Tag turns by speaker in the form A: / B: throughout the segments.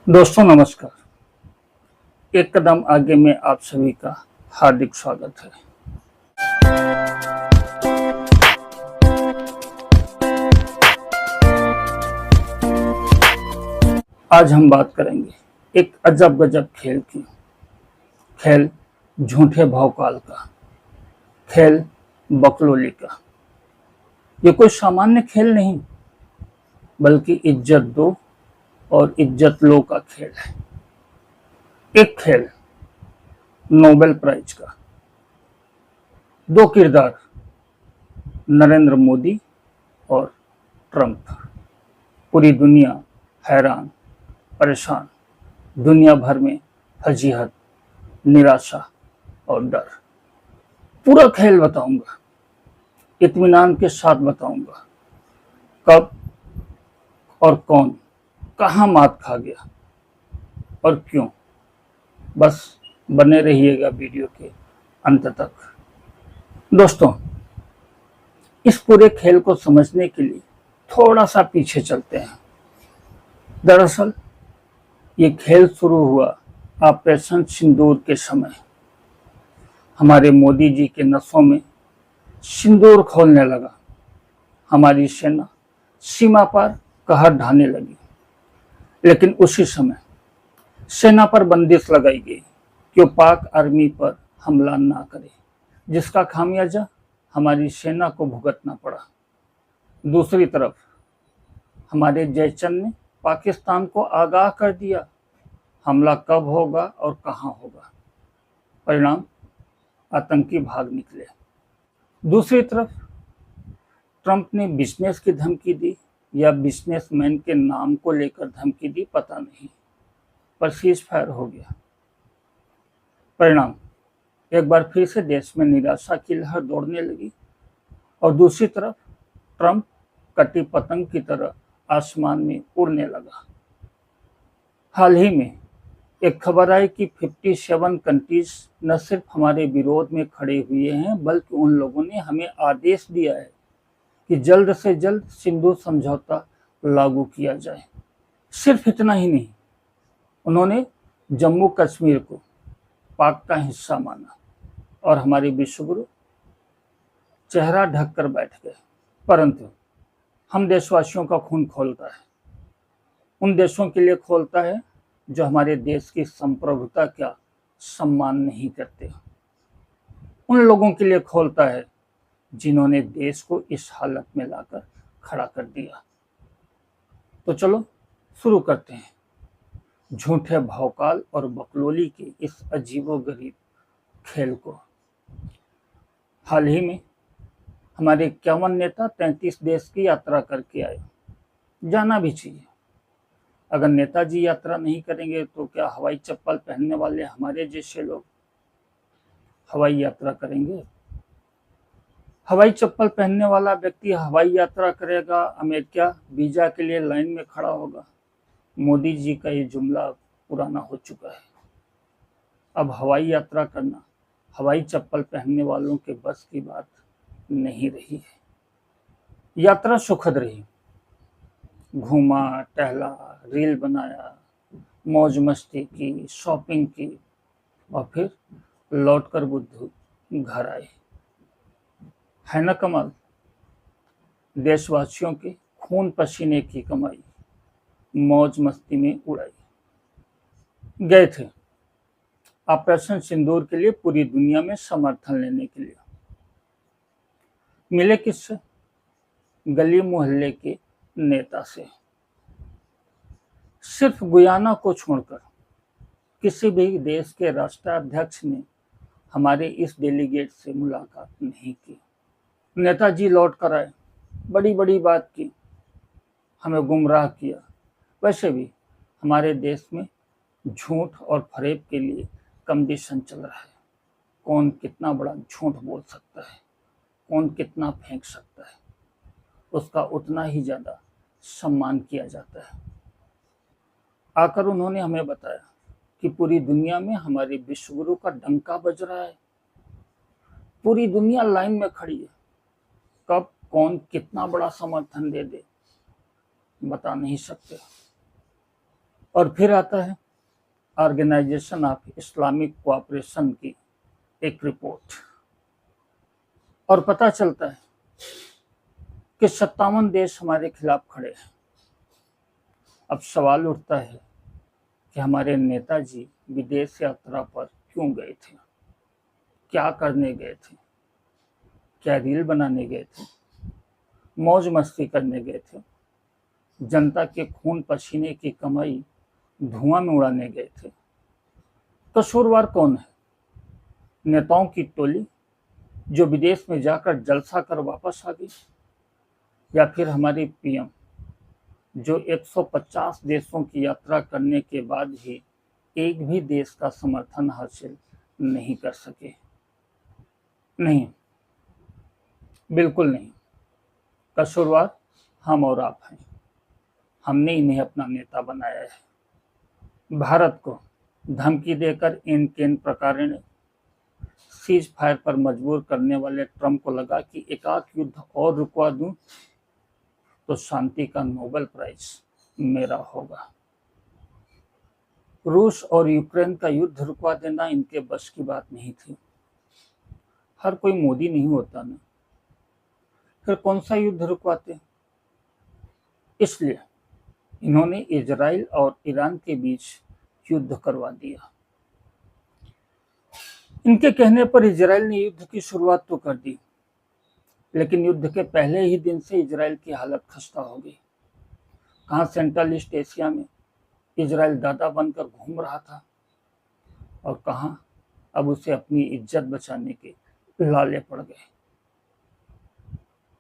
A: दोस्तों नमस्कार। एक कदम आगे में आप सभी का हार्दिक स्वागत है। आज हम बात करेंगे एक अजब गजब खेल की। खेल झूठे भौकाल का, खेल बकलोली का। ये कोई सामान्य खेल नहीं, बल्कि इज्जत दो और इज्जत लो का खेल है। एक खेल नोबेल प्राइज का। दो किरदार, नरेंद्र मोदी और ट्रंप। पूरी दुनिया हैरान, परेशान, दुनिया भर में फजीहत, निराशा और डर। पूरा खेल बताऊंगा, इत्मीनान के साथ बताऊंगा। कब और कौन कहां मात खा गया और क्यों। बस बने रहिएगा वीडियो के अंत तक। दोस्तों, इस पूरे खेल को समझने के लिए थोड़ा सा पीछे चलते हैं। दरअसल ये खेल शुरू हुआ ऑपरेशन सिंदूर के समय। हमारे मोदी जी के नसों में सिंदूर खोलने लगा। हमारी सेना सीमा पर कहर ढाने लगी। लेकिन उसी समय सेना पर बंदिश लगाई गई कि वो पाक आर्मी पर हमला ना करे, जिसका खामियाजा हमारी सेना को भुगतना पड़ा। दूसरी तरफ हमारे जयचंद ने पाकिस्तान को आगाह कर दिया हमला कब होगा और कहां होगा। परिणाम, आतंकी भाग निकले। दूसरी तरफ ट्रंप ने बिजनेस की धमकी दी या बिजनेसमैन के नाम को लेकर धमकी दी, पता नहीं, पर सीज फायर हो गया। परिणाम, एक बार फिर से देश में निराशा की लहर दौड़ने लगी और दूसरी तरफ ट्रंप कटी पतंग की तरह आसमान में उड़ने लगा। हाल ही में एक खबर आई कि 57 कंट्रीज न सिर्फ हमारे विरोध में खड़े हुए हैं, बल्कि उन लोगों ने हमें आदेश दिया है कि जल्द से जल्द सिंधु समझौता लागू किया जाए। सिर्फ इतना ही नहीं, उन्होंने जम्मू कश्मीर को पाक का हिस्सा माना और हमारे विश्वगुरु चेहरा ढककर बैठ गए। परंतु हम देशवासियों का खून खोलता है, उन देशों के लिए खोलता है जो हमारे देश की संप्रभुता का सम्मान नहीं करते। उन लोगों के लिए खोलता है जिन्होंने देश को इस हालत में लाकर खड़ा कर दिया। तो चलो शुरू करते हैं झूठे भौकाल और बकलोली के इस अजीबोगरीब खेल को। हाल ही में हमारे 51 नेता 33 देश की यात्रा करके आए। जाना भी चाहिए। अगर नेताजी यात्रा नहीं करेंगे तो क्या हवाई चप्पल पहनने वाले हमारे जैसे लोग हवाई यात्रा करेंगे? हवाई चप्पल पहनने वाला व्यक्ति हवाई यात्रा करेगा, अमेरिका वीजा के लिए लाइन में खड़ा होगा। मोदी जी का ये जुमला पुराना हो चुका है। अब हवाई यात्रा करना हवाई चप्पल पहनने वालों के बस की बात नहीं रही है। यात्रा सुखद रही, घूमा टहला, रील बनाया, मौज मस्ती की, शॉपिंग की और फिर लौटकर बुद्धू घर आए। है ना कमाल? देशवासियों के खून पसीने की कमाई मौज मस्ती में उड़ाई। गए थे ऑपरेशन सिंदूर के लिए पूरी दुनिया में समर्थन लेने के लिए। मिले किससे? गली मोहल्ले के नेता से। सिर्फ गुयाना को छोड़कर किसी भी देश के राष्ट्राध्यक्ष ने हमारे इस डेलीगेट से मुलाकात नहीं की। नेताजी लौट कर आए, बड़ी बड़ी बात की, हमें गुमराह किया। वैसे भी हमारे देश में झूठ और फरेब के लिए कंपटीशन चल रहा है। कौन कितना बड़ा झूठ बोल सकता है, कौन कितना फेंक सकता है, उसका उतना ही ज़्यादा सम्मान किया जाता है। आकर उन्होंने हमें बताया कि पूरी दुनिया में हमारे विश्वगुरु का डंका बज रहा है। पूरी दुनिया लाइन में खड़ी है। कब कौन कितना बड़ा समर्थन दे दे बता नहीं सकते। और फिर आता है ऑर्गेनाइजेशन ऑफ इस्लामिक कोऑपरेशन की एक रिपोर्ट, और पता चलता है कि 57 देश हमारे खिलाफ खड़े हैं। अब सवाल उठता है कि हमारे नेताजी विदेश यात्रा पर क्यों गए थे, क्या करने गए थे? क्या रील बनाने गए थे, मौज मस्ती करने गए थे, जनता के खून पसीने की कमाई धुआं में उड़ाने गए थे? कसूरवार कौन है? नेताओं की टोली जो विदेश में जाकर जलसा कर वापस आ गई, या फिर हमारे पीएम जो 150 देशों की यात्रा करने के बाद ही एक भी देश का समर्थन हासिल नहीं कर सके? नहीं, बिल्कुल नहीं। कसूरवार हम और आप हैं। हमने इन्हें अपना नेता बनाया है। भारत को धमकी देकर इन केन प्रकार ने सीज फायर पर मजबूर करने वाले ट्रंप को लगा कि एकाक युद्ध और रुकवा दूं तो शांति का नोबेल प्राइज मेरा होगा। रूस और यूक्रेन का युद्ध रुकवा देना इनके बस की बात नहीं थी। हर कोई मोदी नहीं होता ना, फिर कौन सा युद्ध रुकवाते? इसलिए इन्होंने इजराइल और ईरान के बीच युद्ध करवा दिया। इनके कहने पर इजराइल ने युद्ध की शुरुआत तो कर दी, लेकिन युद्ध के पहले ही दिन से इजराइल की हालत खस्ता हो गई। कहाँ सेंट्रल ईस्ट एशिया में इजराइल दादा बनकर घूम रहा था, और कहाँ अब उसे अपनी इज्जत बचाने के लाले पड़ गए।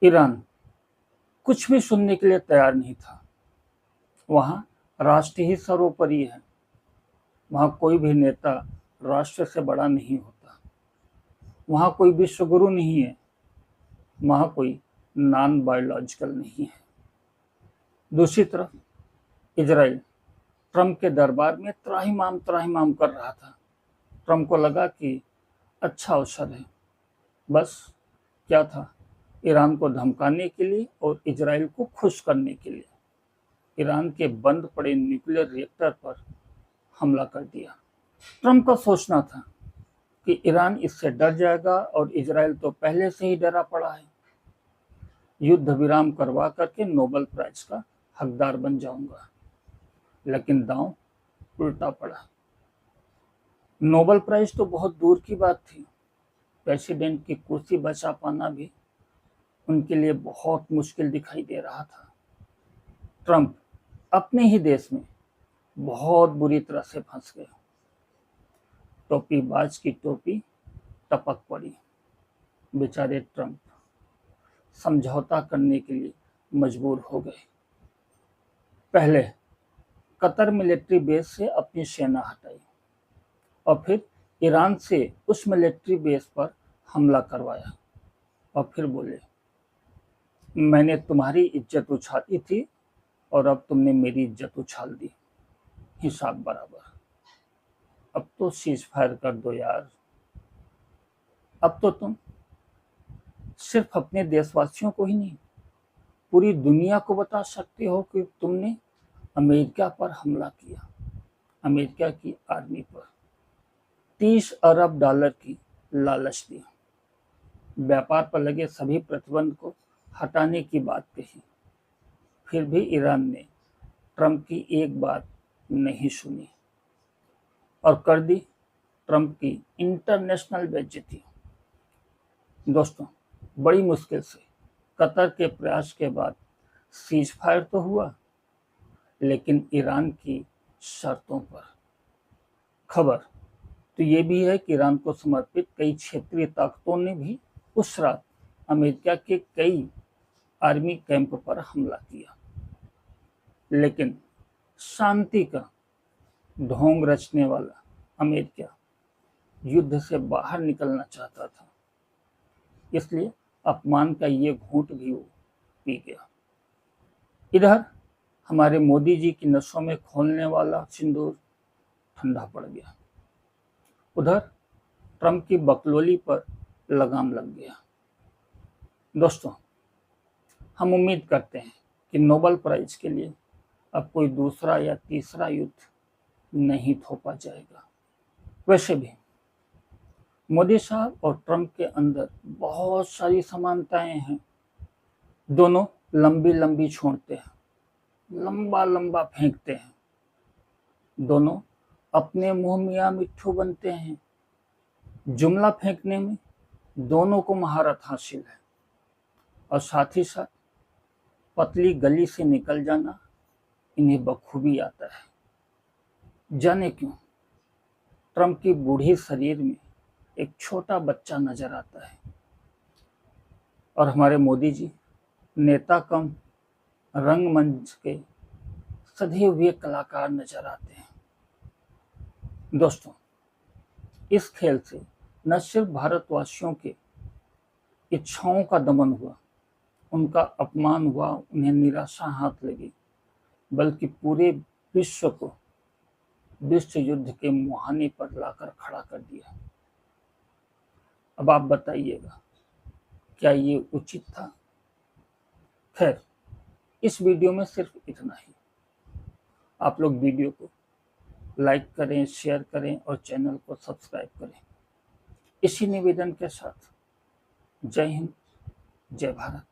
A: ईरान कुछ भी सुनने के लिए तैयार नहीं था। वहां राष्ट्र ही सर्वोपरि है। वहां कोई भी नेता राष्ट्र से बड़ा नहीं होता। वहां कोई विश्वगुरु नहीं है। वहां कोई नॉन बायोलॉजिकल नहीं है। दूसरी तरफ इजराइल ट्रंप के दरबार में त्राहिमाम कर रहा था। ट्रंप को लगा कि अच्छा अवसर है। बस क्या था, ईरान को धमकाने के लिए और इजराइल को खुश करने के लिए ईरान के बंद पड़े न्यूक्लियर रिएक्टर पर हमला कर दिया। ट्रंप का सोचना था कि ईरान इससे डर जाएगा और इजराइल तो पहले से ही डरा पड़ा है। युद्ध विराम करवा करके नोबेल प्राइज का हकदार बन जाऊंगा। लेकिन दांव उल्टा पड़ा। नोबेल प्राइज तो बहुत दूर की बात थी। प्रेसिडेंट की कुर्सी बचा पाना भी उनके लिए बहुत मुश्किल दिखाई दे रहा था। ट्रंप अपने ही देश में बहुत बुरी तरह से फंस गए। टोपीबाज की टोपी टपक पड़ी। बेचारे ट्रंप समझौता करने के लिए मजबूर हो गए। पहले कतर मिलिट्री बेस से अपनी सेना हटाई और फिर ईरान से उस मिलिट्री बेस पर हमला करवाया, और फिर बोले, मैंने तुम्हारी इज्जत उछाली थी और अब तुमने मेरी इज्जत उछाल दी, हिसाब बराबर। अब तो सीज फायर कर दो यार। अब तो तुम सिर्फ अपने देशवासियों को ही नहीं, पूरी दुनिया को बता सकते हो कि तुमने अमेरिका पर हमला किया, अमेरिका की आर्मी पर। 30 अरब डॉलर की लालच दी, व्यापार पर लगे सभी प्रतिबंध को हटाने की बात कही। फिर भी ईरान ने ट्रंप की एक बात नहीं सुनी और कर दी ट्रंप की इंटरनेशनल बेइज्जती। दोस्तों, बड़ी मुश्किल से कतर के प्रयास के बाद सीज फायर तो हुआ, लेकिन ईरान की शर्तों पर। खबर तो ये भी है कि ईरान को समर्पित कई क्षेत्रीय ताकतों ने भी उस रात अमेरिका के कई आर्मी कैंप पर हमला किया, लेकिन शांति का ढोंग रचने वाला अमेरिका युद्ध से बाहर निकलना चाहता था। इसलिए अपमान का ये घूंट भी वो पी गया। इधर हमारे मोदी जी की नसों में खोलने वाला सिंदूर ठंडा पड़ गया। उधर ट्रंप की बकलोली पर लगाम लग गया। दोस्तों, हम उम्मीद करते हैं कि नोबेल प्राइज के लिए अब कोई दूसरा या तीसरा युद्ध नहीं थोपा जाएगा। वैसे भी मोदी साहब और ट्रंप के अंदर बहुत सारी समानताएं हैं। दोनों लंबी लंबी छोड़ते हैं, लंबा लंबा फेंकते हैं। दोनों अपने मुंह मियां मिट्ठू बनते हैं। जुमला फेंकने में दोनों को महारत हासिल है और साथ ही साथ पतली गली से निकल जाना इन्हें बखूबी आता है। जाने क्यों ट्रंप की बूढ़ी शरीर में एक छोटा बच्चा नजर आता है और हमारे मोदी जी नेता कम रंगमंच के सधे हुए कलाकार नजर आते हैं। दोस्तों, इस खेल से न सिर्फ भारतवासियों के इच्छाओं का दमन हुआ, उनका अपमान हुआ, उन्हें निराशा हाथ लगी, बल्कि पूरे विश्व को विश्व युद्ध के मुहाने पर लाकर खड़ा कर दिया। अब आप बताइएगा, क्या ये उचित था? खैर, इस वीडियो में सिर्फ इतना ही। आप लोग वीडियो को लाइक करें, शेयर करें और चैनल को सब्सक्राइब करें। इसी निवेदन के साथ जय हिंद, जय भारत।